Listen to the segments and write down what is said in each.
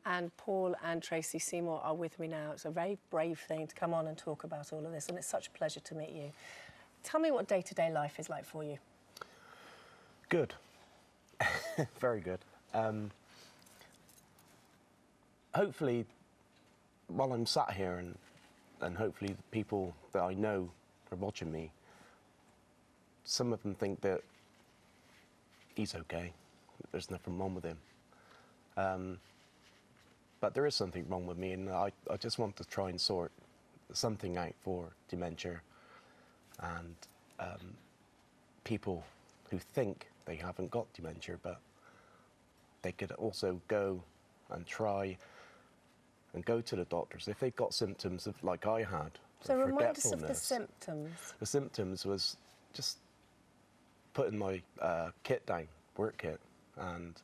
And Paul and Tracy Seymour are with me now. It's a very brave thing to come on and talk about all of this, and it's such a pleasure to meet you. Tell me what day-to-day life is like for you. Good. Very good. Hopefully, while I'm sat here and hopefully the people that I know are watching me, some of them think that he's okay. There's nothing wrong with him. But there is something wrong with me, and I just want to try and sort something out for dementia and people who think they haven't got dementia, but they could also go and try and go to the doctors if they've got symptoms of like I had. So remind us of the symptoms. The symptoms was just putting my kit down, work kit, and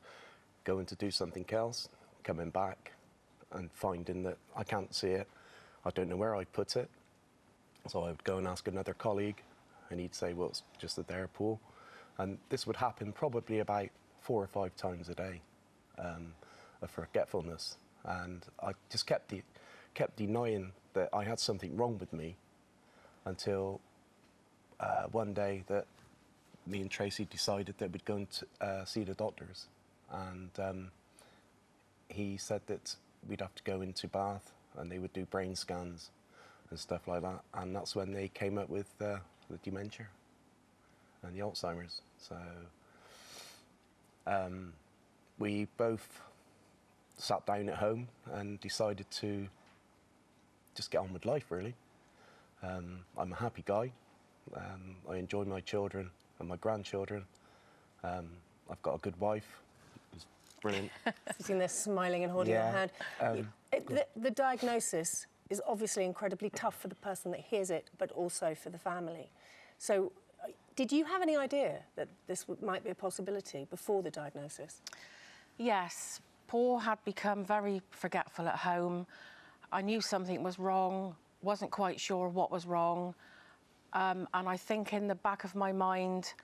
going to do something else, coming back and finding that I can't see it. I don't know where I put it. So I would go and ask another colleague, and he'd say, well, it's just a there pool. And this would happen probably about 4 or 5 times a day of forgetfulness. And I just kept denying that I had something wrong with me until one day that me and Tracy decided that we'd go and see the doctors. And he said that we'd have to go into Bath and they would do brain scans and stuff like that. And that's when they came up with the dementia and the Alzheimer's. So we both sat down at home and decided to just get on with life, really. I'm a happy guy. I enjoy my children and my grandchildren. I've got a good wife. It's brilliant. Sitting there smiling and holding your hand. The diagnosis is obviously incredibly tough for the person that hears it, but also for the family. So did you have any idea that this might be a possibility before the diagnosis? Yes. Paul had become very forgetful at home. I knew something was wrong, wasn't quite sure what was wrong. And I think in the back of my mind,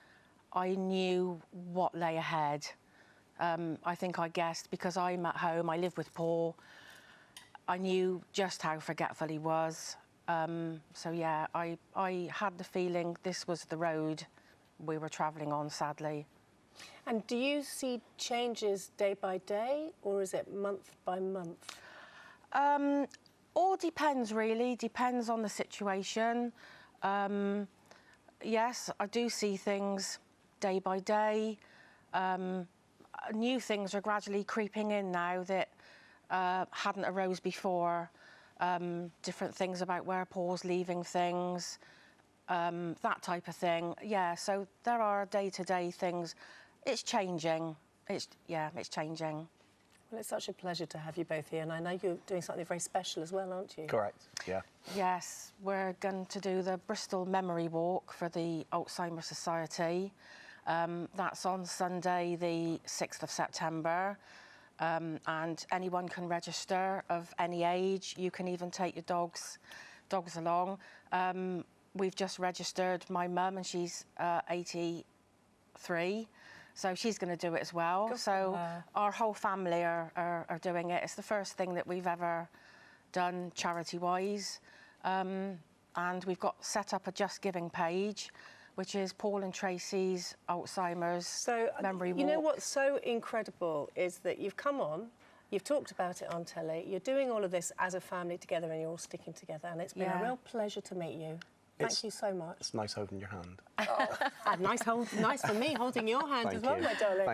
I knew what lay ahead. I think I guessed, because I'm at home, I live with Paul. I knew just how forgetful he was. So yeah, I had the feeling this was the road we were travelling on, sadly. And do you see changes day by day, or is it month by month? All depends, really. Depends on the situation. Yes, I do see things day by day. New things are gradually creeping in now that hadn't arose before. Different things about where Paul's leaving things, that type of thing. Yeah, so there are day-to-day things. It's changing. It's changing. Well, it's such a pleasure to have you both here, and I know you're doing something very special as well, aren't you? Correct, yeah. Yes, we're going to do the Bristol Memory Walk for the Alzheimer Society. That's on Sunday, the 6th of September. And anyone can register of any age. You can even take your dogs along. We've just registered my mum, and she's 83, so she's going to do it as well. Good so for her. Our whole family are doing it. It's the first thing that we've ever done charity-wise, and we've got set up a Just Giving page, which is Paul and Tracy's Alzheimer's Memory Walk. You know what's so incredible is that you've come on, you've talked about it on telly, you're doing all of this as a family together, and you're all sticking together, and it's been a real pleasure to meet you. Thank you so much. It's nice holding your hand. Oh, nice for me holding your hand as well, my darling.